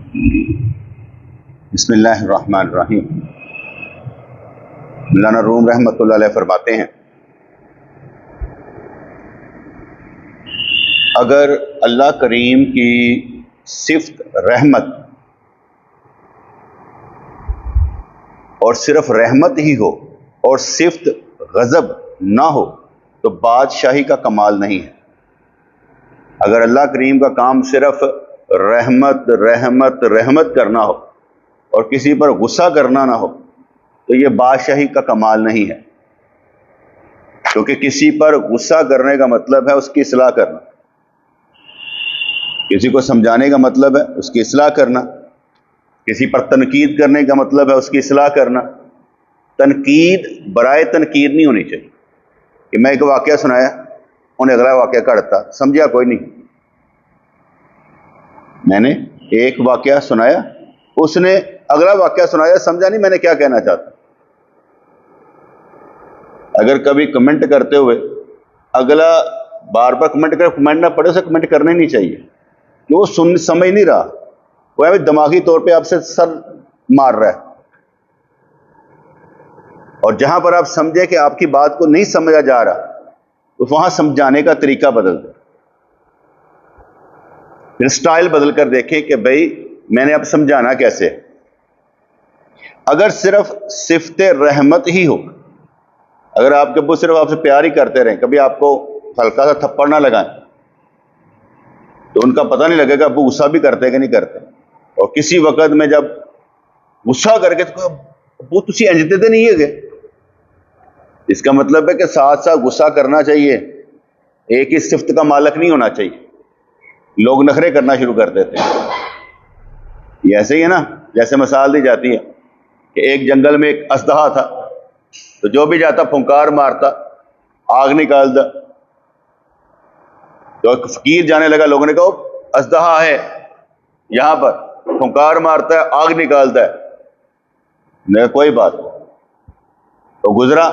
بسم اللہ الرحمن الرحیم۔ مولانا روم رحمۃ اللہ علیہ فرماتے ہیں، اگر اللہ کریم کی صفت رحمت اور صرف رحمت ہی ہو اور صفت غضب نہ ہو تو بادشاہی کا کمال نہیں ہے۔ اگر اللہ کریم کا کام صرف رحمت رحمت رحمت کرنا ہو اور کسی پر غصہ کرنا نہ ہو تو یہ بادشاہی کا کمال نہیں ہے، کیونکہ کسی پر غصہ کرنے کا مطلب ہے اس کی اصلاح کرنا، کسی کو سمجھانے کا مطلب ہے اس کی اصلاح کرنا، کسی پر تنقید کرنے کا مطلب ہے اس کی اصلاح کرنا۔ تنقید برائے تنقید نہیں ہونی چاہیے کہ میں ایک واقعہ سنایا انہیں اگلا واقعہ کڑتا، سمجھا کوئی نہیں۔ میں نے ایک واقعہ سنایا، اس نے اگلا واقعہ سنایا، سمجھا نہیں میں نے کیا کہنا چاہتا۔ اگر کبھی کمنٹ کرتے ہوئے اگلا بار بار کمنٹ کرے، کمنٹ نہ پڑھے اسے کمنٹ کرنے نہیں چاہیے، کہ وہ سمجھ نہیں رہا، وہ ہمیں دماغی طور پہ آپ سے سر مار رہا ہے۔ اور جہاں پر آپ سمجھے کہ آپ کی بات کو نہیں سمجھا جا رہا تو وہاں سمجھانے کا طریقہ بدل دیں، پھر سٹائل بدل کر دیکھیں کہ بھئی میں نے اب سمجھانا کیسے۔ اگر صرف صفت رحمت ہی ہو، اگر آپ کے ابو صرف آپ سے پیار ہی کرتے رہیں، کبھی آپ کو ہلکا سا تھپڑ نہ لگائیں تو ان کا پتہ نہیں لگے گا ابو غصہ بھی کرتے کہ نہیں کرتے۔ اور کسی وقت میں جب غصہ کر کے تو ابو تسی انجتے تو نہیں ہے گے، اس کا مطلب ہے کہ ساتھ ساتھ غصہ کرنا چاہیے، ایک ہی صفت کا مالک نہیں ہونا چاہیے۔ لوگ نخرے کرنا شروع کر دیتے ہیں، یہ ایسے ہی ہے نا، جیسے مثال دی جاتی ہے کہ ایک جنگل میں ایک اژدہا تھا، تو جو بھی جاتا پھنکار مارتا، آگ نکالتا۔ تو ایک فقیر جانے لگا، لوگوں نے کہا اژدہا ہے یہاں پر، پھنکار مارتا ہے، آگ نکالتا ہے۔ میں کوئی بات نہیں۔ تو گزرا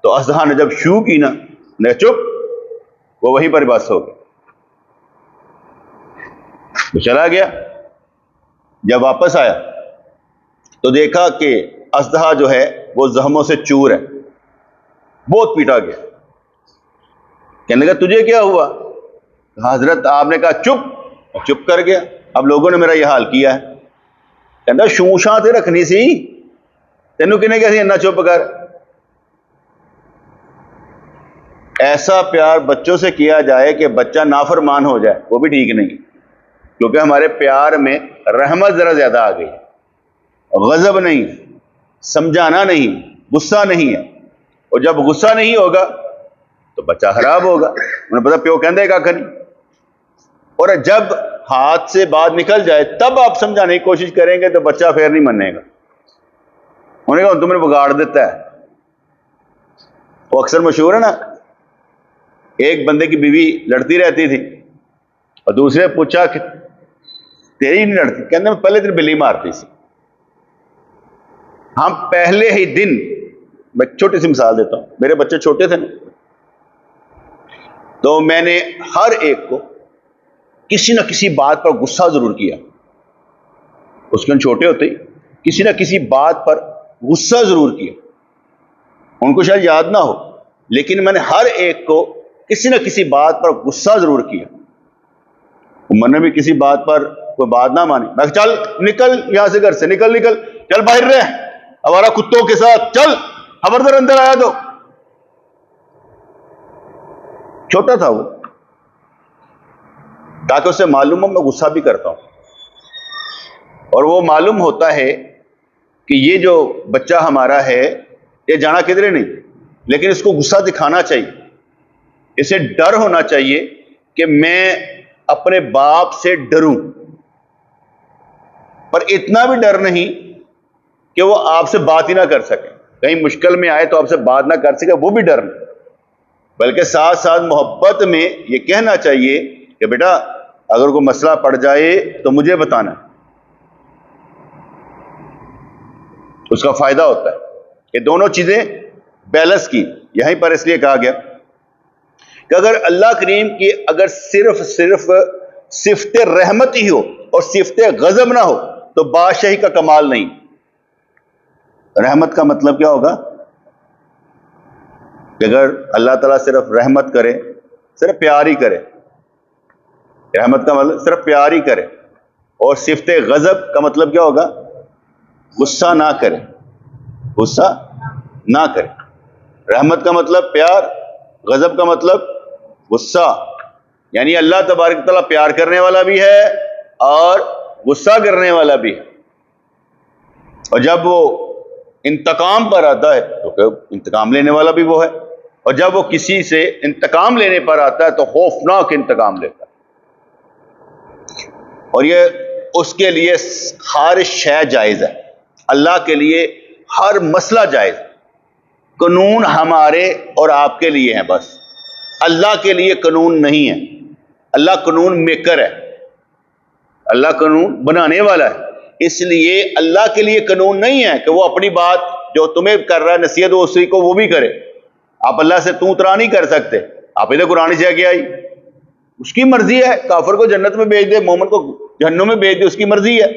تو اژدہا نے جب شو کی نا، نے چپ، وہ وہیں پر بس ہو گئی، وہ چلا گیا۔ جب واپس آیا تو دیکھا کہ اژدہا جو ہے وہ زخموں سے چور ہے، بہت پیٹا گیا۔ کہنے لگا تجھے کیا ہوا؟ حضرت آپ نے کہا چپ، چپ کر گیا، اب لوگوں نے میرا یہ حال کیا ہے۔ کہنا شوشاں تے رکھنی سی، تینوں کنے کہا سی انہا چپ کر۔ ایسا پیار بچوں سے کیا جائے کہ بچہ نافرمان ہو جائے، وہ بھی ٹھیک نہیں، کیونکہ ہمارے پیار میں رحمت ذرا زیادہ آ گئی، غضب نہیں، سمجھانا نہیں، غصہ نہیں ہے۔ اور جب غصہ نہیں ہوگا تو بچہ خراب ہوگا، انہیں پتا پیو کہندے کا نہیں۔ اور جب ہاتھ سے بات نکل جائے تب آپ سمجھانے کی کوشش کریں گے تو بچہ پھر نہیں ماننے گا، انہیں کہا تم نے بگاڑ دیتا ہے۔ وہ اکثر مشہور ہے نا، ایک بندے کی بیوی لڑتی رہتی تھی اور دوسرے پوچھا کہ تیری نہیں لڑتی؟ کہنے میں پہلے دن بلی مارتی سی، ہم پہلے ہی دن، میں چھوٹی سی مثال دیتا ہوں، میرے بچے چھوٹے تھے نا، تو میں نے ہر ایک کو کسی نہ کسی بات پر غصہ ضرور کیا، اس کے چھوٹے ہوتے ہی کسی نہ کسی بات پر غصہ ضرور کیا، ان کو شاید یاد نہ ہو لیکن میں نے ہر ایک کو کسی نہ کسی بات پر غصہ ضرور کیا۔ عمر نے بھی کسی بات پر کوئی بات نہ مانی، میں چل نکل یہاں سے، گھر سے نکل، چل باہر رہ ہمارا کتوں کے ساتھ، چل خبردار اندر آیا۔ تو چھوٹا تھا وہ، تاکہ اسے معلوم ہو میں غصہ بھی کرتا ہوں، اور وہ معلوم ہوتا ہے کہ یہ جو بچہ ہمارا ہے یہ جانا کدھرے نہیں، لیکن اس کو غصہ دکھانا چاہیے، اسے ڈر ہونا چاہیے کہ میں اپنے باپ سے ڈروں، پر اتنا بھی ڈر نہیں کہ وہ آپ سے بات ہی نہ کر سکے، کہیں مشکل میں آئے تو آپ سے بات نہ کر سکے، وہ بھی ڈر نہیں، بلکہ ساتھ ساتھ محبت میں یہ کہنا چاہیے کہ بیٹا اگر کوئی مسئلہ پڑ جائے تو مجھے بتانا، اس کا فائدہ ہوتا ہے۔ یہ دونوں چیزیں بیلنس کی، یہیں پر اس لیے کہا گیا کہ اگر اللہ کریم کی اگر صرف صفت رحمت ہی ہو اور صفت غضب نہ ہو تو بادشاہی کا کمال نہیں. رحمت کا مطلب کیا ہوگا کہ اگر اللہ تعالیٰ صرف رحمت کرے، صرف پیار ہی کرے، رحمت کا مطلب صرف پیار ہی کرے، اور صفت غضب کا مطلب کیا ہوگا؟ غصہ نہ کرے، غصہ نہ کرے. رحمت کا مطلب پیار، غضب کا مطلب غصہ. یعنی اللہ تبارک تعالیٰ پیار کرنے والا بھی ہے اور غصہ کرنے والا بھی ہے. اور جب وہ انتقام پر آتا ہے تو انتقام لینے والا بھی وہ ہے، اور جب وہ کسی سے انتقام لینے پر آتا ہے تو خوفناک انتقام لیتا ہے. اور یہ اس کے لیے ہر شے جائز ہے، اللہ کے لیے ہر مسئلہ جائز. قانون ہمارے اور آپ کے لیے ہیں بس، اللہ کے لیے قانون نہیں ہے. اللہ قانون میکر ہے، اللہ قانون بنانے والا ہے. اس لیے اللہ کے لیے قانون نہیں ہے کہ وہ اپنی بات جو تمہیں کر رہا ہے نصیحت اسی کو وہ بھی کرے. آپ اللہ سے تو ترا نہیں کر سکتے. آپ ادھر قرآن سے کیا آئی، اس کی مرضی ہے. کافر کو جنت میں بھیج دے، مومن کو جہنم میں بھیج دے، اس کی مرضی ہے.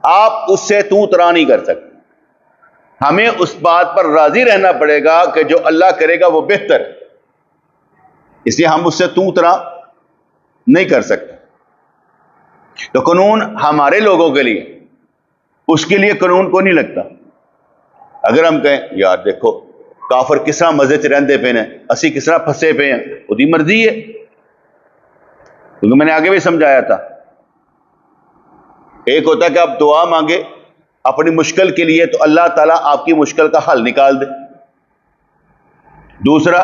آپ اس سے تو ترا نہیں کر سکتے. ہمیں اس بات پر راضی رہنا پڑے گا کہ جو اللہ کرے گا وہ بہتر ہے. اس لیے ہم اس سے تو ترا نہیں کر سکتے. تو قانون ہمارے لوگوں کے لیے، اس کے لیے قانون کو نہیں لگتا. اگر ہم کہیں یار دیکھو کافر کس طرح مزے چ رہتے پے ہیں، اسی کس طرح پھنسے پے ہیں، وہی مرضی ہے. کیونکہ میں نے آگے بھی سمجھایا تھا، ایک ہوتا ہے کہ آپ دعا مانگے اپنی مشکل کے لیے تو اللہ تعالیٰ آپ کی مشکل کا حل نکال دے. دوسرا،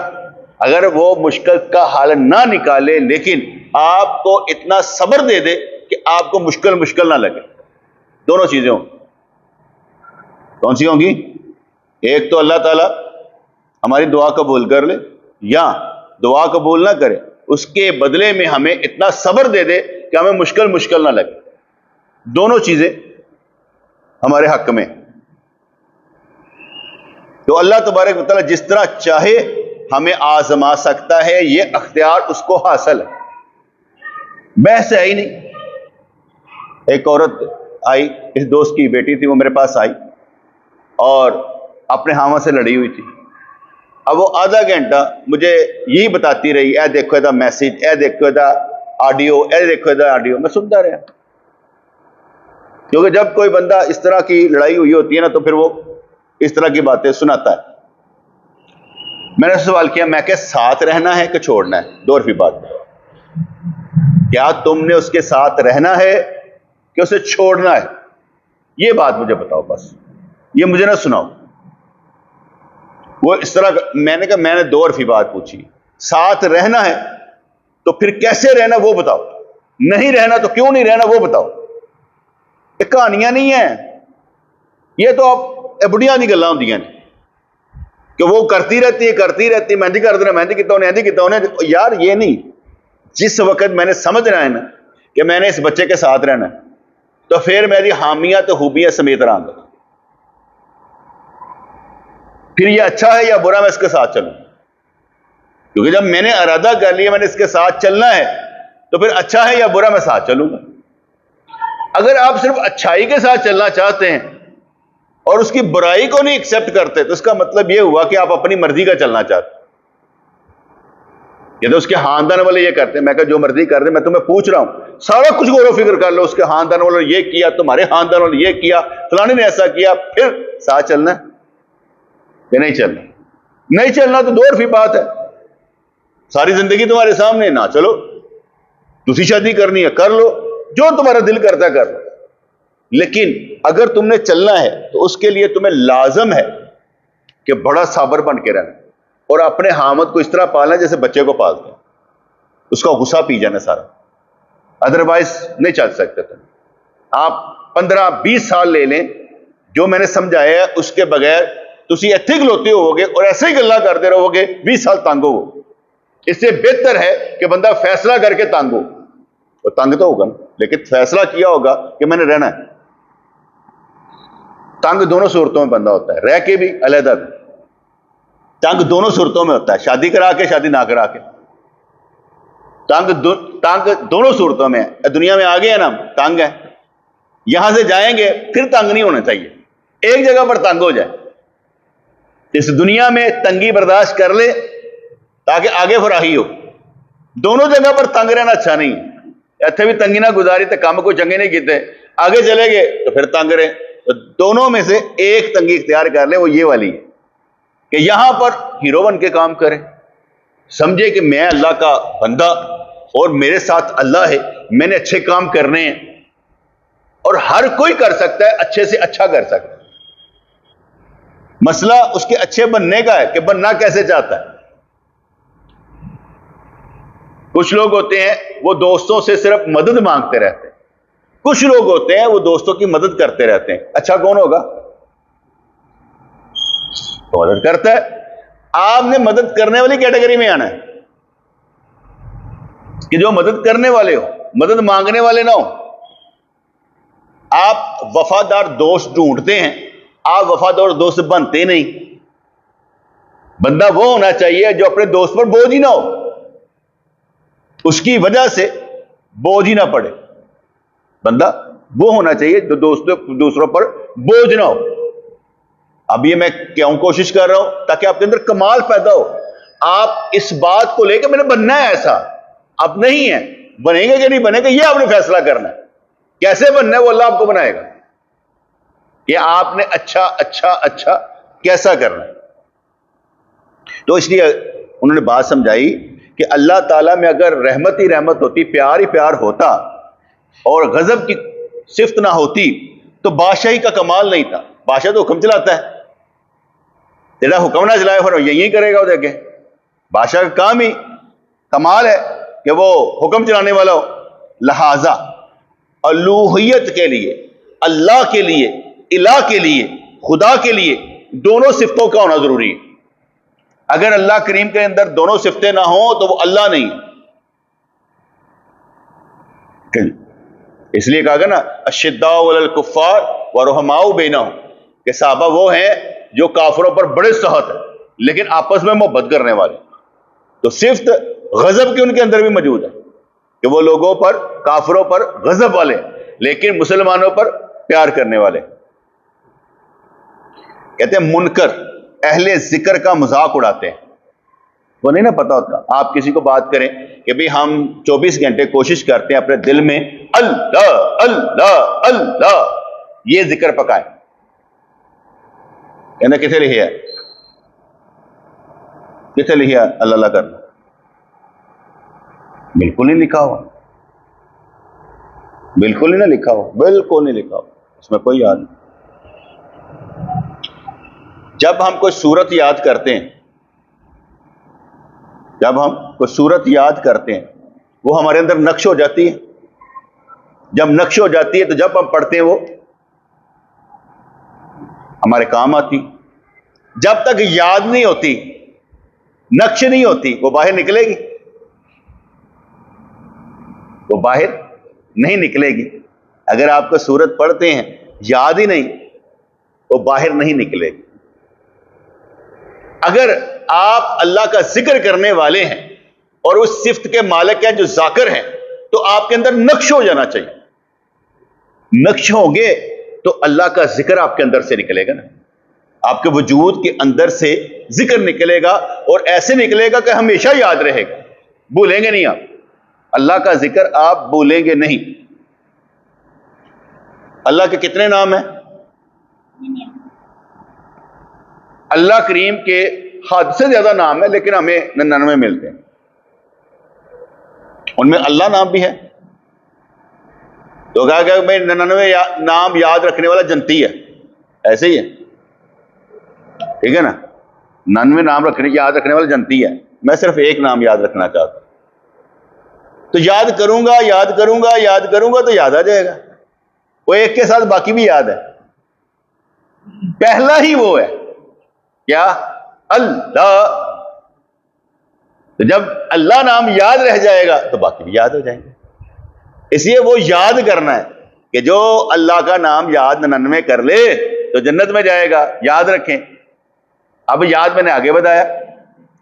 اگر وہ مشکل کا حل نہ نکالے لیکن آپ کو اتنا صبر دے دے کہ آپ کو مشکل نہ لگے. دونوں چیزیں ہوں. کون سی ہوں گی؟ ایک تو اللہ تعالیٰ ہماری دعا قبول کر لے، یا دعا قبول نہ کرے، اس کے بدلے میں ہمیں اتنا صبر دے دے کہ ہمیں مشکل نہ لگے. دونوں چیزیں ہمارے حق میں. تو اللہ تبارک و تعالیٰ جس طرح چاہے ہمیں آزما سکتا ہے، یہ اختیار اس کو حاصل ہے. بحث ہے ہی نہیں. ایک عورت آئی، اس دوست کی بیٹی تھی، وہ میرے پاس آئی اور اپنے ہاما سے لڑی ہوئی تھی. اب وہ آدھا گھنٹہ مجھے یہی بتاتی رہی، اے دیکھو ادھر میسج، اے دیکھو ادھر آڈیو، اے دیکھو ادھر آڈیو. میں سنتا رہا، کیونکہ جب کوئی بندہ اس طرح کی لڑائی ہوئی ہوتی ہے نا تو پھر وہ اس طرح کی باتیں سناتا ہے. میں نے سوال کیا، میں کہ ساتھ رہنا ہے کہ چھوڑنا ہے؟ 2 روپے بات. کیا تم نے اس کے ساتھ رہنا ہے کہ اسے چھوڑنا ہے؟ یہ بات مجھے بتاؤ بس، یہ مجھے نہ سناؤ. وہ اس طرح میں نے کہا، میں نے 2 روپے بات پوچھی. ساتھ رہنا ہے تو پھر کیسے رہنا وہ بتاؤ، نہیں رہنا تو کیوں نہیں رہنا وہ بتاؤ. یہ کہانیاں نہیں ہیں، یہ تو آپ بڑھیاں دی گلاں ہوندیاں نے کہ وہ کرتی رہتی مہندی کر دینا، مہندی کتا انہیں. یار یہ نہیں. جس وقت میں نے سمجھنا ہے نا کہ میں نے اس بچے کے ساتھ رہنا ہے تو پھر میری حامیاں تو خوبیاں سمیت رہا گا. پھر یہ اچھا ہے یا برا میں اس کے ساتھ چلوں، کیونکہ جب میں نے ارادہ کر لیا میں نے اس کے ساتھ چلنا ہے تو پھر اچھا ہے یا برا میں ساتھ چلوں گا. اگر آپ صرف اچھائی کے ساتھ چلنا چاہتے ہیں اور اس کی برائی کو نہیں ایکسپٹ کرتے تو اس کا مطلب یہ ہوا کہ آپ اپنی مرضی کا چلنا چاہتے. یہ تو اس کے خاندان والے یہ کرتے ہیں. میں کہا جو مرضی کر رہے، میں تمہیں پوچھ رہا ہوں سارا کچھ غور و فکر کر لو. اس کے خاندان والوں نے یہ کیا، تمہارے خاندان والوں نے یہ کیا، فلانے نے ایسا کیا، پھر ساتھ چلنا ہے یا نہیں چلنا؟ نہیں چلنا تو 2 روپے بات ہے. ساری زندگی تمہارے سامنے، نہ چلو. دوسری شادی کرنی ہے کر لو، جو تمہارا دل کرتا ہے کر لو. لیکن اگر تم نے چلنا ہے تو اس کے لیے تمہیں لازم ہے کہ بڑا صابر بن کے رہنا اور اپنے حامد کو اس طرح پالنا جیسے بچے کو پالتے ہیں. اس کا غصہ پی جانا سارا، ادروائز نہیں چل سکتے. تم آپ 15-20 سال لے لیں، جو میں نے سمجھایا ہے اس کے بغیر تسی ایتھے گلوتے ہو گے اور ایسے ہی گلا کرتے رہو گے، 20 سال تنگ ہو. اس سے بہتر ہے کہ بندہ فیصلہ کر کے تنگ ہو. اور تنگ تو ہوگا لیکن فیصلہ کیا ہوگا کہ میں نے رہنا ہے. تنگ دونوں صورتوں میں بندہ ہوتا ہے، رہ کے بھی علیحدہ بھی. تنگ دونوں صورتوں میں ہوتا ہے، شادی کرا کے، شادی نہ کرا کے. تنگ دونوں صورتوں میں ہے. دنیا میں آگے ہیں نا تنگ ہے, یہاں سے جائیں گے پھر تنگ نہیں ہونا چاہیے, ایک جگہ پر تنگ ہو جائے. اس دنیا میں تنگی برداشت کر لے تاکہ آگے فراہی ہو. دونوں جگہ پر تنگ رہنا اچھا نہیں ہے. اتنے بھی تنگی نہ گزاری تو کام کوئی چنگے نہیں کیتے, آگے چلے گئے تو پھر تنگ رہے. تو دونوں میں سے ایک تنگی اختیار کر لے, وہ یہ والی ہے کہ یہاں پر ہیرو بن کے کام کرے, سمجھے کہ میں اللہ کا بندہ اور میرے ساتھ اللہ ہے, میں نے اچھے کام کرنے ہیں, اور ہر کوئی کر سکتا ہے, اچھے سے اچھا کر سکتا ہے. مسئلہ اس کے اچھے بننے کا ہے کہ بننا کیسے چاہتا ہے. کچھ لوگ ہوتے ہیں وہ دوستوں سے صرف مدد مانگتے رہتے ہیں, کچھ لوگ ہوتے ہیں وہ دوستوں کی مدد کرتے رہتے ہیں. اچھا کون ہوگا؟ تو مدد کرتا ہے. آپ نے مدد کرنے والی کیٹیگری میں آنا ہے کہ جو مدد کرنے والے ہو, مدد مانگنے والے نہ ہو. آپ وفادار دوست ڈھونڈتے ہیں, آپ وفادار دوست بنتے نہیں. بندہ وہ ہونا چاہیے جو اپنے دوست پر بوجھ ہی نہ ہو, اس کی وجہ سے بوجھ ہی نہ پڑے. بندہ وہ ہونا چاہیے جو دوسروں پر بوجھ نہ ہو. اب یہ میں کیوں کوشش کر رہا ہوں؟ تاکہ آپ کے اندر کمال پیدا ہو. آپ اس بات کو لے کے میں نے بننا ہے ایسا, اب نہیں ہے. بنے گا کہ نہیں بنے گا یہ آپ نے فیصلہ کرنا ہے. کیسے بننا ہے وہ اللہ آپ کو بنائے گا. یہ آپ نے اچھا اچھا اچھا کیسا کرنا ہے. تو اس لیے انہوں نے بات سمجھائی کہ اللہ تعالیٰ میں اگر رحمت ہی رحمت ہوتی, پیار ہی پیار ہوتا, اور غضب کی صفت نہ ہوتی تو بادشاہی کا کمال نہیں تھا. بادشاہ تو حکم چلاتا ہے, تیرا حکم نہ چلائے پھر یہی کرے گا. وہ دیکھیں بادشاہ کا کام ہی کمال ہے کہ وہ حکم چلانے والا ہو. لہذا الوہیت کے لیے, اللہ کے لیے, الہ کے لیے, خدا کے لیے دونوں صفتوں کا ہونا ضروری ہے. اگر اللہ کریم کے اندر دونوں صفتیں نہ ہوں تو وہ اللہ نہیں. اس لیے کہا گیا نا اشداء علی الکفار ورحماء بینہم, کہ صحابہ وہ ہیں جو کافروں پر بڑے سخت ہیں لیکن آپس میں محبت کرنے والے. تو صفت غضب کی ان کے اندر بھی موجود ہے کہ وہ لوگوں پر, کافروں پر غضب والے لیکن مسلمانوں پر پیار کرنے والے. کہتے ہیں منکر اہل ذکر کا مذاق اڑاتے ہیں. وہ نہیں نا پتا ہوتا. آپ کسی کو بات کریں کہ بھی ہم 24 گھنٹے کوشش کرتے ہیں اپنے دل میں اللہ اللہ اللہ یہ ذکر پکائے, کہنا کتنے لکھے ہے, کتنے لکھے ہے اللہ اللہ کرنا؟ بالکل نہیں لکھا ہوا, بالکل نہیں نہ لکھا ہوا, بالکل نہیں لکھا ہوا, اس میں کوئی یاد نہیں. جب ہم کوئی صورت یاد کرتے ہیں, جب ہم کوئی صورت یاد کرتے ہیں وہ ہمارے اندر نقش ہو جاتی ہے. جب نقش ہو جاتی ہے تو جب ہم پڑھتے ہیں وہ ہمارے کام آتی. جب تک یاد نہیں ہوتی, نقش نہیں ہوتی, وہ باہر نکلے گی, وہ باہر نہیں نکلے گی. اگر آپ کو صورت پڑھتے ہیں یاد ہی نہیں, وہ باہر نہیں نکلے گی. اگر آپ اللہ کا ذکر کرنے والے ہیں اور اس صفت کے مالک ہیں جو ذاکر ہیں تو آپ کے اندر نقش ہو جانا چاہیے. نقش ہوں گے تو اللہ کا ذکر آپ کے اندر سے نکلے گا نا, آپ کے وجود کے اندر سے ذکر نکلے گا اور ایسے نکلے گا کہ ہمیشہ یاد رہے گا, بھولیں گے نہیں آپ. اللہ کا ذکر آپ بھولیں گے نہیں. اللہ کے کتنے نام ہیں؟ اللہ کریم کے حد سے زیادہ نام ہے لیکن ہمیں 99 ملتے ہیں. ان میں اللہ نام بھی ہے. تو کہا کہ میں 99 نام یاد رکھنے والا جنتی ہے, ایسے ہی ہے, ٹھیک ہے نا. 99 نام یاد رکھنے والا جنتی ہے. میں صرف ایک نام یاد رکھنا چاہتا ہوں, تو یاد کروں گا یاد کروں گا یاد کروں گا تو یاد آ جائے گا. وہ ایک کے ساتھ باقی بھی یاد ہے. پہلا ہی وہ ہے کیا؟ اللہ. تو جب اللہ نام یاد رہ جائے گا تو باقی بھی یاد ہو جائیں گے. اس لیے وہ یاد کرنا ہے کہ جو اللہ کا نام یاد 99 کر لے تو جنت میں جائے گا. یاد رکھیں. اب یاد میں نے آگے بتایا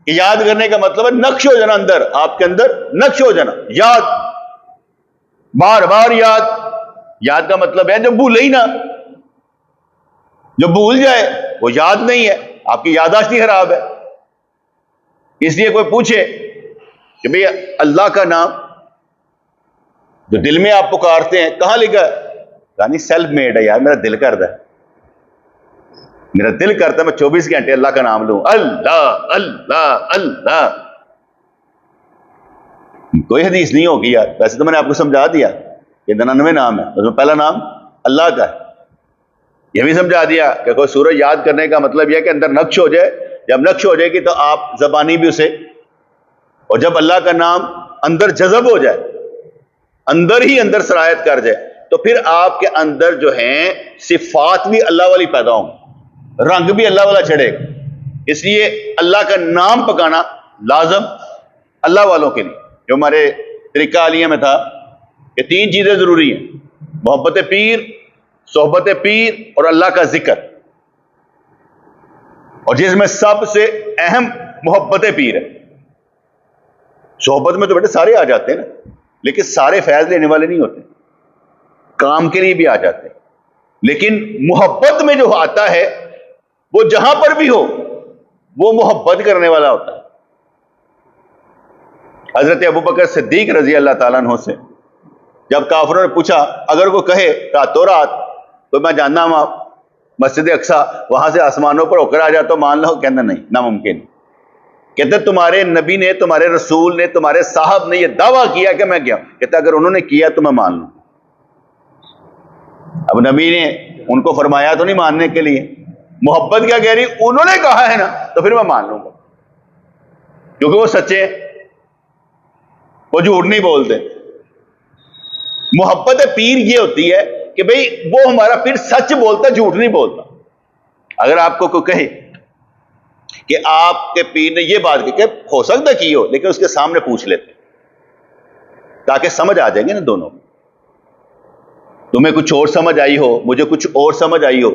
کہ یاد کرنے کا مطلب ہے نقش ہو جانا اندر، آپ کے اندر نقش ہو جانا، یاد، بار بار یاد۔ یاد کا مطلب ہے جو بھولے ہی نہ، جو بھول جائے وہ یاد نہیں ہے، آپ کی یادداشت ہی خراب ہے۔ اس لیے کوئی پوچھے کہ بھئی اللہ کا نام جو دل میں آپ پکارتے ہیں کہاں لکھا ہے؟ یعنی سیلف میڈ ہے یار، میرا دل کرتا ہے، میرا دل کرتا ہے میں 24 گھنٹے اللہ کا نام لوں، اللہ اللہ اللہ۔ کوئی حدیث نہیں ہوگی یار، ویسے تو میں نے آپ کو سمجھا دیا کہ 99 نام ہے، اس میں پہلا نام اللہ کا ہے۔ یہ بھی سمجھا دیا کہ کوئی سورج یاد کرنے کا مطلب یہ کہ اندر نقش ہو جائے، جب نقش ہو جائے گی تو آپ زبانی بھی اسے، اور جب اللہ کا نام اندر جذب ہو جائے، اندر ہی اندر سرایت کر جائے، تو پھر آپ کے اندر جو ہیں صفات بھی اللہ والی پیدا ہوں، رنگ بھی اللہ والا چڑھے گا۔ اس لیے اللہ کا نام پکانا لازم اللہ والوں کے لیے، جو ہمارے طریقہ عالیہ میں تھا کہ 3 چیزیں ضروری ہیں: محبت پیر، صحبت پیر اور اللہ کا ذکر، اور جس میں سب سے اہم محبت پیر ہے۔ صحبت میں تو بیٹے سارے آ جاتے ہیں نا، لیکن سارے فیض لینے والے نہیں ہوتے، کام کے لیے بھی آ جاتے ہیں، لیکن محبت میں جو آتا ہے وہ جہاں پر بھی ہو وہ محبت کرنے والا ہوتا ہے۔ حضرت ابوبکر صدیق رضی اللہ تعالیٰ عنہ سے جب کافروں نے پوچھا اگر وہ کہے راتوں رات تو میں جاننا ہوں مسجد اقصیٰ وہاں سے آسمانوں پر ہو کر آ جاتا تو مان لو، کہنا نہیں، ناممکن۔ کہتے تمہارے نبی نے، تمہارے رسول نے، تمہارے صاحب نے یہ دعویٰ کیا کہ میں گیا۔ کہتے اگر انہوں نے کیا تو میں مان لوں۔ اب نبی نے ان کو فرمایا تو نہیں ماننے کے لیے، محبت کیا کہہ رہی، انہوں نے کہا ہے نا تو پھر میں مان لوں گا، کیونکہ وہ سچے ہیں، وہ جھوٹ نہیں بولتے۔ محبت پیر یہ ہوتی ہے کہ بھئی وہ ہمارا پیر سچ بولتا، جھوٹ نہیں بولتا۔ اگر آپ کو کوئی کہے کہ آپ کے پیر نے یہ بات کی، کہ ہو سکتا کی ہو، لیکن اس کے سامنے پوچھ لیتے تاکہ سمجھ آ جائیں گے نا دونوں، تمہیں کچھ اور سمجھ آئی ہو، مجھے کچھ اور سمجھ آئی ہو،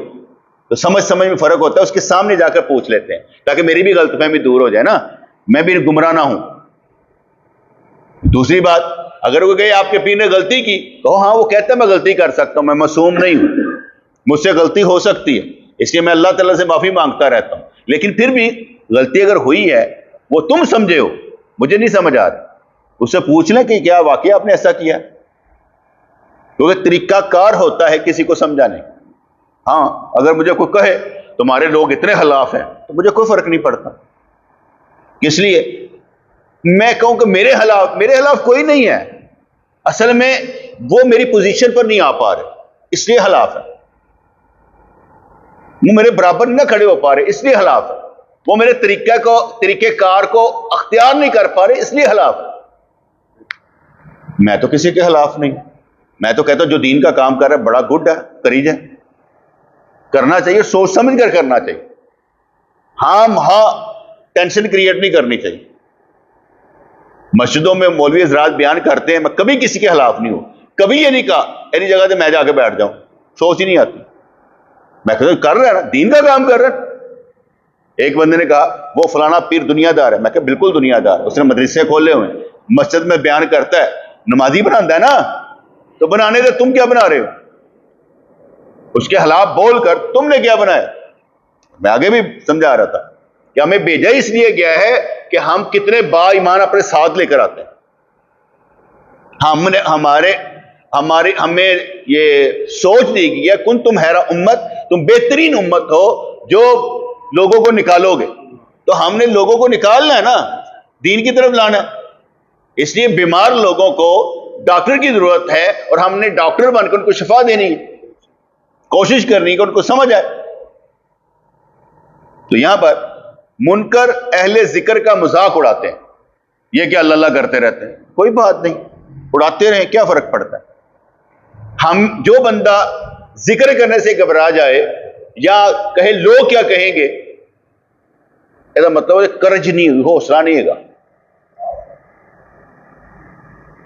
تو سمجھ میں فرق ہوتا ہے، اس کے سامنے جا کر پوچھ لیتے ہیں تاکہ میری بھی غلط فہمی دور ہو جائے نا، میں بھی گمراہ نہ ہوں۔ دوسری بات، اگر وہ کہے آپ کے پیر نے غلطی کی، کہو ہاں وہ کہتا ہے میں غلطی کر سکتا ہوں، میں معصوم نہیں ہوں، مجھ سے غلطی ہو سکتی ہے، اس لیے میں اللہ تعالیٰ سے معافی مانگتا رہتا ہوں، لیکن پھر بھی غلطی اگر ہوئی ہے وہ تم سمجھے ہو، مجھے نہیں سمجھ آ رہا، اس سے پوچھ لیں کہ کیا واقعہ آپ نے ایسا کیا، کیونکہ طریقہ کار ہوتا ہے کسی کو سمجھانے۔ ہاں اگر مجھے کوئی کہے تمہارے لوگ اتنے خلاف ہیں تو مجھے کوئی فرق نہیں پڑتا، اس لیے میں کہوں کہ میرے خلاف کوئی نہیں ہے، اصل میں وہ میری پوزیشن پر نہیں آ پا رہے اس لیے خلاف ہے، وہ میرے برابر نہ کھڑے ہو پا رہے اس لیے خلاف ہے، وہ میرے طریقہ کار کو اختیار نہیں کر پا رہے اس لیے خلاف ہے۔ میں تو کسی کے خلاف نہیں، میں تو کہتا ہوں جو دین کا کام کر رہا ہے بڑا گڈ ہے، کری جائے، کرنا چاہیے، سوچ سمجھ کر کرنا چاہیے، ہاں ٹینشن کریٹ نہیں کرنی چاہیے۔ مسجدوں میں مولوی حضرات بیان کرتے ہیں، میں کبھی کسی کے خلاف نہیں ہوں، کبھی یہ نہیں کہا اینی جگہ سے میں جا کے بیٹھ جاؤں، سوچ ہی نہیں آتی، میں کہتا ہوں کر رہا ہے نا، دین کا کام کر رہا ہے۔ ایک بندے نے کہا وہ فلانا پیر دنیا دار ہے، میں کہا بالکل دنیا دار ہے، اس نے مدرسے کھولے ہوئے ہیں، مسجد میں بیان کرتا ہے، نمازی بناتا ہے نا، تو بنانے سے تم کیا بنا رہے ہو؟ اس کے خلاف بول کر تم نے کیا بنایا؟ میں آگے بھی سمجھا رہا تھا کہ ہمیں بھیجا اس لیے گیا ہے کہ ہم کتنے با ایمان اپنے ساتھ لے کر آتے ہیں، ہمیں یہ سوچ دی گئی ہے کن تم خیر امت، تم بہترین امت ہو جو لوگوں کو نکالو گے، تو ہم نے لوگوں کو نکالنا ہے نا، دین کی طرف لانا ہے، اس لیے بیمار لوگوں کو ڈاکٹر کی ضرورت ہے اور ہم نے ڈاکٹر بن کر ان کو شفا دینی ہے، کوشش کرنی کہ ان کو سمجھ آئے۔ تو یہاں پر منکر اہل ذکر کا مذاق اڑاتے ہیں، یہ کہ اللہ اللہ کرتے رہتے ہیں، کوئی بات نہیں، اڑاتے رہیں، کیا فرق پڑتا ہے۔ ہم جو بندہ ذکر کرنے سے گھبرا جائے یا کہے لوگ کیا کہیں گے، ایسا مطلب ہے کرج نہیں، حوصلہ نہیں ہے گا۔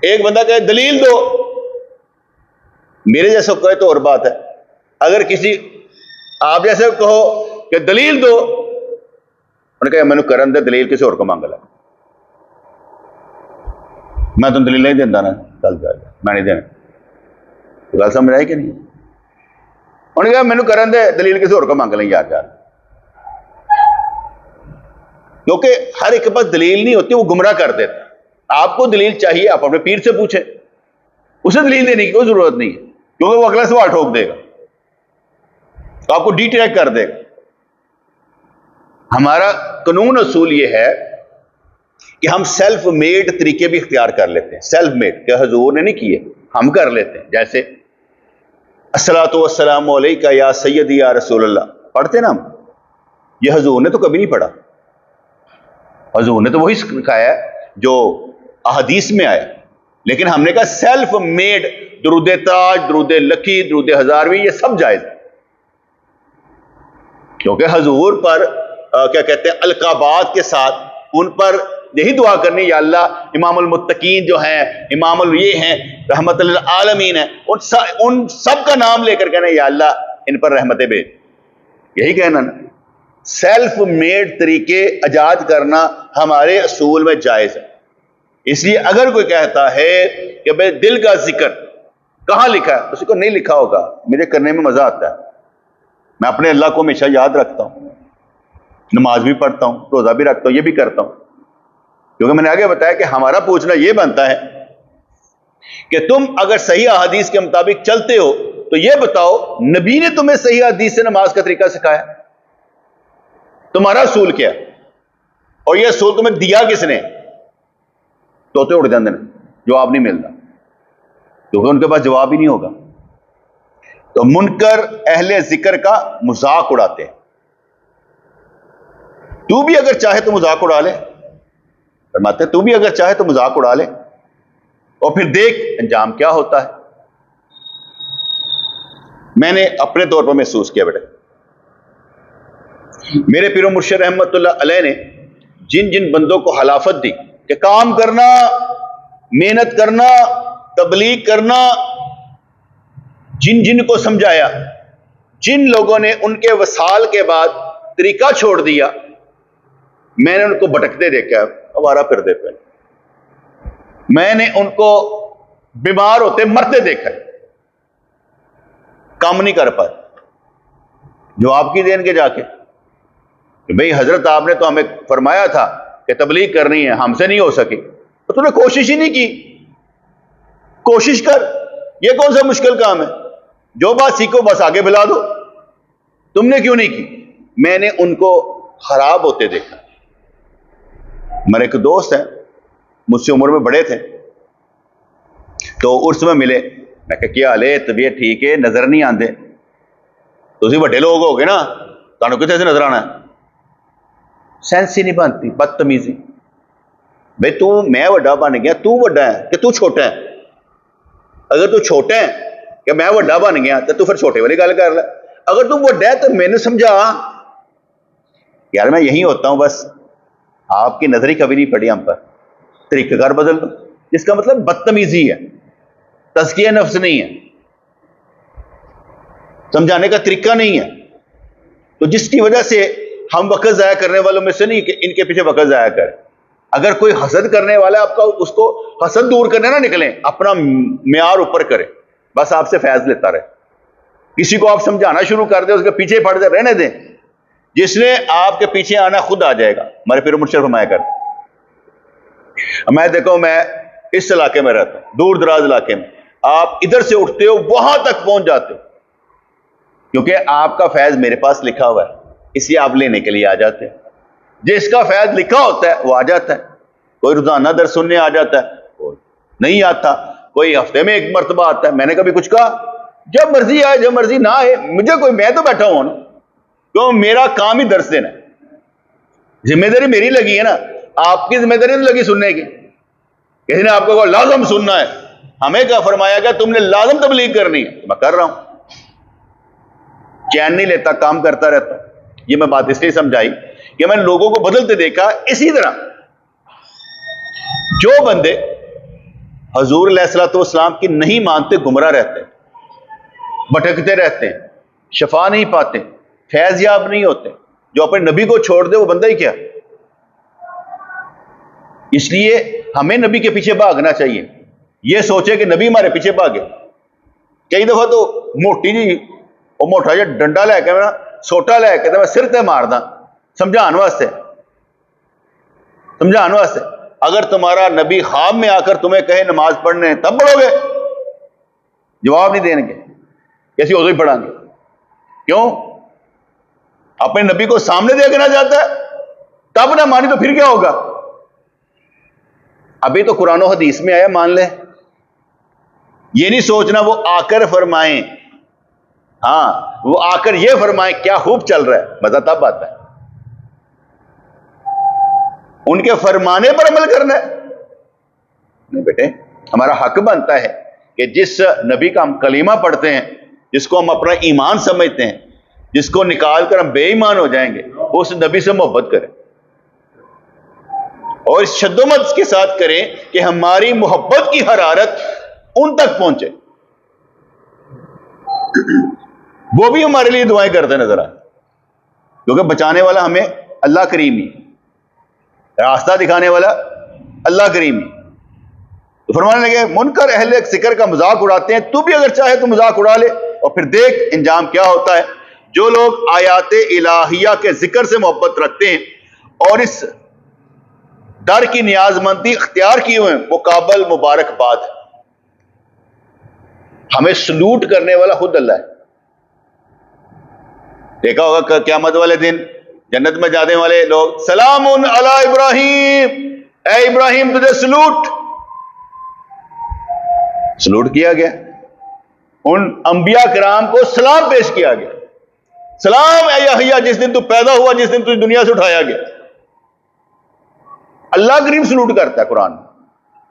ایک بندہ کہے دلیل دو، میرے جیسا کہے تو اور بات ہے، اگر کسی آپ جیسے کہو کہ دلیل دو، انہوں نے کہا میں نے کرن دے دلیل کسی اور کو مانگ لا، میں تو دلیل نہیں دینا نا، چل جائے میں نہیں دینا. گل سمجھ آئی کہ نہیں؟ انہوں نے کہا میں نے کرن دے دلیل کسی اور کو مانگ لیں یار. کیونکہ ہر ایک کے پاس دلیل نہیں ہوتی، وہ گمراہ کر دیتا. آپ کو دلیل چاہیے آپ اپنے پیر سے پوچھیں، اسے دلیل دینے کی کوئی ضرورت نہیں ہے، کیونکہ وہ اگلا سوال ٹھوک دے گا تو آپ کو ڈی ٹریک کر دے گا. ہمارا قانون اصول یہ ہے کہ ہم سیلف میڈ طریقے بھی اختیار کر لیتے ہیں. سیلف میڈ کہ حضور نے نہیں کیے، ہم کر لیتے ہیں. جیسے الصلاۃ والسلام علیکہ یا سیدی یا رسول اللہ پڑھتے نا ہم، یہ حضور نے تو کبھی نہیں پڑھا. حضور نے تو وہی سکھایا ہے جو احادیث میں آیا، لیکن ہم نے کہا سیلف میڈ درود تاج، درود لکی، درود ہزارویں یہ سب جائز ہے. کیونکہ حضور پر کیا کہتے ہیں القابات کے ساتھ ان پر یہی دعا کرنی، یا اللہ امام المتقین جو ہیں، امام یہ ہیں، رحمت للعالمین ہیں، ان سب کا نام لے کر کہنا یا اللہ ان پر رحمتیں بھیج، یہی کہنا نا. سیلف میڈ طریقے ایجاد کرنا ہمارے اصول میں جائز ہے. اس لیے اگر کوئی کہتا ہے کہ بھائی دل کا ذکر کہاں لکھا ہے، اس کو نہیں لکھا ہوگا، مجھے کرنے میں مزہ آتا ہے، میں اپنے اللہ کو ہمیشہ یاد رکھتا ہوں، نماز بھی پڑھتا ہوں، روزہ بھی رکھتا ہوں، یہ بھی کرتا ہوں. کیونکہ میں نے آگے بتایا کہ ہمارا پوچھنا یہ بنتا ہے کہ تم اگر صحیح احادیث کے مطابق چلتے ہو تو یہ بتاؤ نبی نے تمہیں صحیح حدیث سے نماز کا طریقہ سکھایا؟ تمہارا اصول کیا؟ اور یہ اصول تمہیں دیا کس نے؟ توتے اڑ جاندے نے، جواب نہیں ملتا کیونکہ ان کے پاس جواب ہی نہیں ہوگا. تو منکر اہل ذکر کا مذاق اڑاتے ہیں. تو بھی اگر چاہے تو مذاق اڑا لے، فرماتے ہیں تو بھی اگر چاہے تو مذاق اڑا لے اور پھر دیکھ انجام کیا ہوتا ہے. میں نے اپنے طور پر محسوس کیا بیٹا، میرے پیر و مرشد رحمت اللہ علیہ نے جن جن بندوں کو حلافت دی کہ کام کرنا، محنت کرنا، تبلیغ کرنا، جن جن کو سمجھایا، جن لوگوں نے ان کے وصال کے بعد طریقہ چھوڑ دیا، میں نے ان کو بھٹکتے دیکھا، آوارہ پھرتے پہ، میں نے ان کو بیمار ہوتے مرتے دیکھا، کام نہیں کر پائے. جواب کی دیں گے جا کے کہ بھئی حضرت آپ نے تو ہمیں فرمایا تھا کہ تبلیغ کرنی ہے، ہم سے نہیں ہو سکی، تو تم نے کوشش ہی نہیں کی. کوشش کر، یہ کون سا مشکل کام ہے؟ جو بات سیکھو بس آگے بلا دو. تم نے کیوں نہیں کی؟ میں نے ان کو خراب ہوتے دیکھا. میرے ایک دوست ہیں، مجھ سے عمر میں بڑے تھے، تو عرس میں ملے. میں کہا کیا حال ہے، طبیعت ٹھیک ہے، نظر نہیں آندے؟ تو اسی بڑے لوگ ہو گے نا، تانوں کتنے سے نظر آنا ہے؟ سینس ہی نہیں بنتی، بدتمیزی. بھئی تو میں وڈا بن گیا، تو وڈا ہے کہ تو چھوٹا ہے؟ اگر تو چھوٹا ہے کہ میں وڈا بن گیا تو پھر چھوٹے والی گل کر لے. اگر تو وڈا ہے تو میں نے سمجھا یار میں یہی ہوتا ہوں، بس آپ کی نظر ہی کبھی نہیں پڑی ہم پر، طریقہ کار بدل دو. جس کا مطلب بدتمیزی ہے، تزکیہ نفس نہیں ہے، سمجھانے کا طریقہ نہیں ہے. تو جس کی وجہ سے ہم وقت ضائع کرنے والوں میں سے نہیں کہ ان کے پیچھے وقت ضائع کریں. اگر کوئی حسد کرنے والا ہے آپ کا، اس کو حسد دور کرنے نہ نکلیں، اپنا معیار اوپر کریں، بس آپ سے فیض لیتا رہے. کسی کو آپ سمجھانا شروع کر دیں، اس کے پیچھے پڑ دیں، رہنے دیں. جس نے آپ کے پیچھے آنا خود آ جائے گا. ہمارے پیر مرشد فرمایا کر، میں دیکھو میں اس علاقے میں رہتا ہوں، دور دراز علاقے میں، آپ ادھر سے اٹھتے ہو وہاں تک پہنچ جاتے ہو کیونکہ آپ کا فیض میرے پاس لکھا ہوا ہے، اس لیے آپ لینے کے لیے آ جاتے ہیں. جس کا فیض لکھا ہوتا ہے وہ آ جاتا ہے. کوئی روزانہ درس سننے آ جاتا ہے، کوئی نہیں آتا، کوئی ہفتے میں ایک مرتبہ آتا ہے. میں نے کبھی کچھ کہا؟ جب مرضی آئے، جب مرضی نہ آئے، مجھے کوئی، میں تو بیٹھا ہوں نا، کیوں میرا کام ہی درس دینا ہے. ذمہ داری میری لگی ہے نا، آپ کی ذمہ داری نہیں لگی سننے کی. کسی نے آپ کو لازم سننا ہے، ہمیں کیا فرمایا گیا تم نے لازم تبلیغ کرنی ہے، میں کر رہا ہوں، چین نہیں لیتا، کام کرتا رہتا ہوں. یہ میں بات اس لیے سمجھائی کہ میں نے لوگوں کو بدلتے دیکھا. اسی طرح جو بندے حضور علیہ الصلوۃ والسلام کی نہیں مانتے، گمراہ رہتے ہیں، بھٹکتے رہتے ہیں، شفا نہیں پاتے، فیض یاب نہیں ہوتے. جو اپنے نبی کو چھوڑ دے وہ بندہ ہی کیا اس لیے ہمیں نبی کے پیچھے بھاگنا چاہیے. یہ سوچے کہ نبی ہمارے پیچھے بھاگے. کئی دفعہ تو موٹی جی وہ موٹا جا ڈنڈا لے کے نا سوٹا لے کے میں سر تے ماردا سمجھان واسطے. اگر تمہارا نبی خواب میں آ کر تمہیں کہے نماز پڑھنے تب پڑھو گے؟ جواب نہیں دیں گے. کیسی ادو ہی پڑھیں گے. کیوں؟ اپنے نبی کو سامنے دیکھنا چاہتا ہے. تب نہ مانی تو پھر کیا ہوگا؟ ابھی تو قرآن و حدیث میں آیا مان لے. یہ نہیں سوچنا وہ آ کر فرمائیں. ہاں وہ آ کر یہ فرمائیں کیا خوب چل رہا ہے، مزہ تب آتا ہے. ان کے فرمانے پر عمل کرنا ہے. نہیں بیٹے، ہمارا حق بنتا ہے کہ جس نبی کا ہم کلمہ پڑھتے ہیں، جس کو ہم اپنا ایمان سمجھتے ہیں، جس کو نکال کر ہم بے ایمان ہو جائیں گے، وہ اس نبی سے محبت کریں اور اس شدت کے ساتھ کریں کہ ہماری محبت کی حرارت ان تک پہنچے. وہ بھی ہمارے لیے دعائیں کرتے نظر آئے، کیونکہ بچانے والا ہمیں اللہ کریم ہی، راستہ دکھانے والا اللہ کریم ہی. تو فرمانے لگے منکر اہل ذکر کا مذاق اڑاتے ہیں، تو بھی اگر چاہے تو مذاق اڑا لے، اور پھر دیکھ انجام کیا ہوتا ہے. جو لوگ آیات الہیہ کے ذکر سے محبت رکھتے ہیں اور اس در کی نیاز مندی اختیار کیے ہوئے ہیں، وہ قابل مبارکباد ہے. ہمیں سلوٹ کرنے والا خود اللہ ہے. دیکھا ہوگا قیامت والے دن جنت میں جانے والے لوگ، سلام علی ابراہیم، اے ابراہیم تجھے سلوٹ کیا گیا. ان انبیاء کرام کو سلام پیش کیا گیا. سلام اے یحییٰ، جس دن تو پیدا ہوا، جس دن تجھے دنیا سے اٹھایا گیا. اللہ کریم سلوٹ کرتا ہے قرآن میں.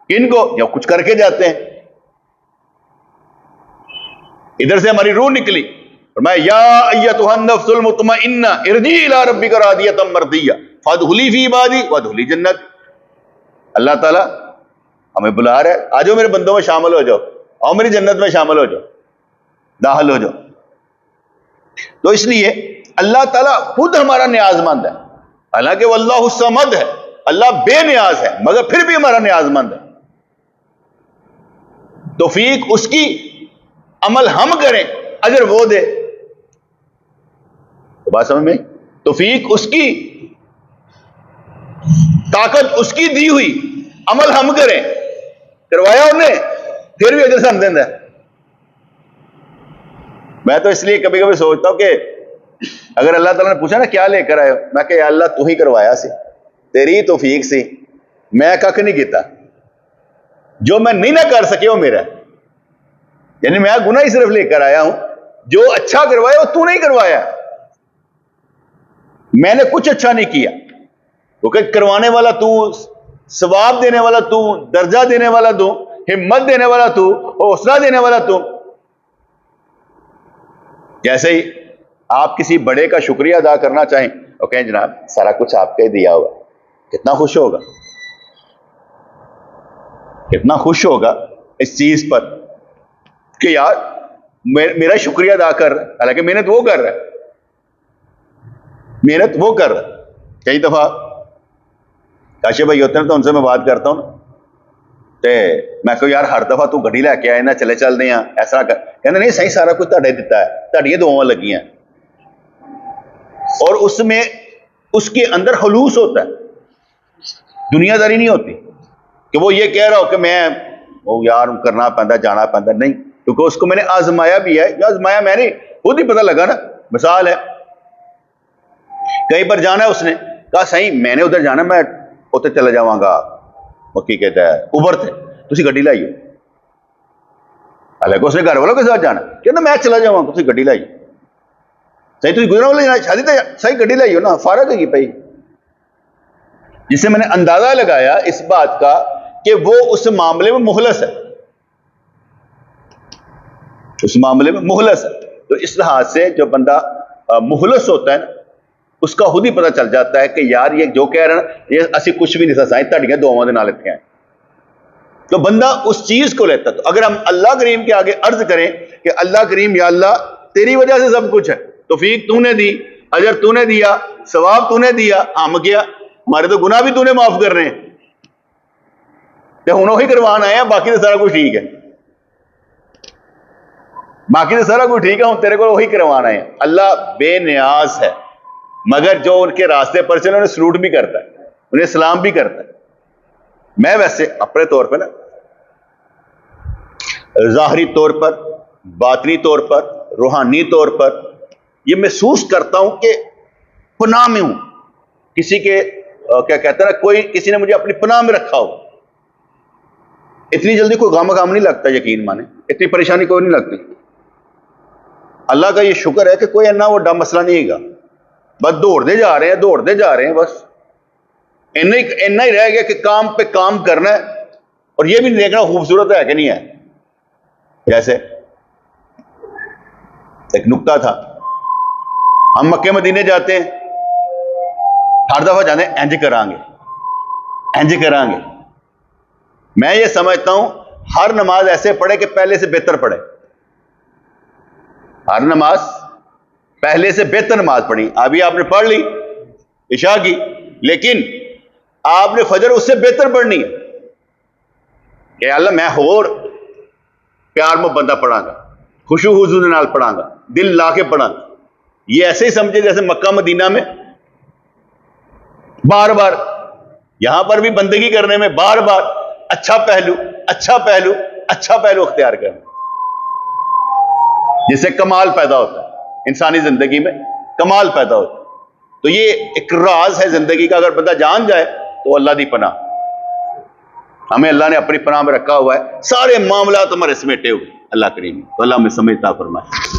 ان کو جب کچھ کر کے جاتے ہیں، ادھر سے ہماری روح نکلی، فرمایا یا ایتھا النفس المطمئنہ ارجعی الی ربک راضیۃ مرضیہ فادخلی فی عبادی وادخلی جنت. اللہ تعالیٰ ہمیں بلا رہا ہے، آجو میرے بندوں میں شامل ہو جاؤ، آؤ میری جنت میں شامل ہو جاؤ، داخل ہو جاؤ. تو اس لیے اللہ تعالیٰ خود ہمارا نیاز مند ہے، حالانکہ وہ اللہ الصمد ہے، اللہ بے نیاز ہے، مگر پھر بھی ہمارا نیاز مند ہے. توفیق اس کی، عمل ہم کریں، اجر وہ دے. تو بات سمجھ میں؟ توفیق اس کی، طاقت اس کی دی ہوئی، عمل ہم کریں، کروایا انہیں، پھر بھی اجر سے ہم دیں. میں تو اس لیے کبھی کبھی سوچتا ہوں کہ اگر اللہ تعالیٰ نے پوچھا نا کیا لے کر آئے ہو، میں کہ یا اللہ تو ہی کروایا سی، تیری توفیق سی، میں کک نہیں کیتا. جو میں نہیں نہ کر سکے وہ میرا، یعنی میں گناہ ہی صرف لے کر آیا ہوں. جو اچھا کروایا وہ تو نہیں کروایا، میں نے کچھ اچھا نہیں کیا. کیونکہ کروانے والا تو، ثواب دینے والا تو، درجہ دینے والا تو، ہمت دینے والا تو، حوصلہ دینے والا تو. جیسے ہی آپ کسی بڑے کا شکریہ ادا کرنا چاہیں اور کہیں جناب سارا کچھ آپ کے دیا ہوا، کتنا خوش ہوگا، کتنا خوش ہوگا اس چیز پر کہ یار میرا شکریہ ادا کر رہا ہے، حالانکہ محنت وہ کر رہا ہے، محنت وہ کر رہا ہے. کئی دفعہ کاشف بھائی ہوتے ہیں تو ان سے میں بات کرتا ہوں تے میں کہوں یار ہر دفعہ تو گھڑی لے کے آئے نا، چلے چلتے ہیں ایسا کر. کہتے نہیں صحیح، سارا کچھ تہاڈے دیتا ہے، تہاڈیاں دعاواں لگی ہیں. اور اس میں اس کے اندر خلوص ہوتا ہے، دنیا داری نہیں ہوتی کہ وہ یہ کہہ رہا ہو کہ میں وہ یار کرنا پہنتا، جانا پہنتا. نہیں، کیونکہ اس کو میں نے آزمایا بھی ہے. جو آزمایا میں نے خود ہی پتہ لگا نا. مثال ہے، کہیں پر جانا ہے، اس نے کہا صحیح میں نے ادھر جانا، میں اتنے چلا جاواں گا، وہ کی کہتا ہے اوبر تھے، تسی گڈی لائیو. حالانکہ اس نے گھر والوں کے ساتھ جانا، کہتا میں چلا جاواں گا، تسی گڈی لائیو. صحیح تسی گزرا والے جانا شادی تے صحیح گڈی لائیو نا، فارغ ہوگی پئی. جس سے میں نے اندازہ لگایا اس بات کا کہ وہ اس معاملے میں مخلص ہے، اس معاملے میں مخلص ہے. تو اس لحاظ سے جو بندہ مخلص ہوتا ہے نا، اس کا خود ہی پتہ چل جاتا ہے کہ یار یہ جو کہہ رہا ہے یہ اسی کچھ بھی نہیں سا سائیں تہاڈیاں دعاواں دے نال اتنے ہیں. تو بندہ اس چیز کو لیتا. تو اگر ہم اللہ کریم کے آگے عرض کریں کہ اللہ کریم یا اللہ تیری وجہ سے سب کچھ ہے، توفیق تو نے دی، اجر تو نے دیا، ثواب تو نے دیا، ہم کیا، ہمارے تو گناہ بھی تو نے معاف کر رہے ہیں. تو ہوں وہی کروان آئے ہیں, باقی تو سارا کچھ ٹھیک ہے, باقی تو سارا کچھ ٹھیک ہے, ہوں تیرے کو وہی کروان آئے ہیں. اللہ بے نیاز ہے, مگر جو ان کے راستے پر چلے انہیں سلوٹ بھی کرتا ہے, انہیں سلام بھی کرتا ہے. میں ویسے اپنے طور پہ نا ظاہری طور پر, باطنی طور پر, روحانی طور پر یہ محسوس کرتا ہوں کہ پناہ میں ہوں. کسی کے کیا کہتے ہیں نا, کوئی کسی نے مجھے اپنی پناہ میں رکھا ہو. اتنی جلدی کوئی غم نہیں لگتا, یقین مانے اتنی پریشانی کوئی نہیں لگتی. اللہ کا یہ شکر ہے کہ کوئی اینا وہ ڈم مسئلہ نہیں ہے, بس دوڑتے جا رہے ہیں, دوڑتے جا رہے ہیں, بس اینا ہی رہ گیا کہ کام پہ کام کرنا ہے, اور یہ بھی نہیں دیکھنا خوبصورت ہے کہ نہیں ہے. جیسے ایک نکتہ تھا, ہم مکے مدینے جاتے ہیں, ہر دفعہ جانے انج کران گے, انج کران گے. میں یہ سمجھتا ہوں ہر نماز ایسے پڑھے کہ پہلے سے بہتر پڑھے, ہر نماز پہلے سے بہتر نماز پڑھی. ابھی آپ نے پڑھ لی عشاء کی, لیکن آپ نے فجر اس سے بہتر پڑھنی ہے کہ اللہ میں اور پیار محبت پڑھاں گا, خوشو حضور کے نال پڑھاں گا, دل لا کے پڑھاں گا. یہ ایسے ہی سمجھے جیسے مکہ مدینہ میں بار بار, یہاں پر بھی بندگی کرنے میں بار بار اچھا پہلو اچھا پہلو اچھا پہلو اختیار کرنا, جس سے کمال پیدا ہوتا ہے انسانی زندگی میں, کمال پیدا ہوتا ہے. تو یہ ایک راز ہے زندگی کا, اگر بندہ جان جائے تو اللہ دی پناہ. ہمیں اللہ نے اپنی پناہ میں رکھا ہوا ہے, سارے معاملات ہمارے سمیٹے ہوئے اللہ کریم. تو اللہ ہمیں سمجھتا فرمائے.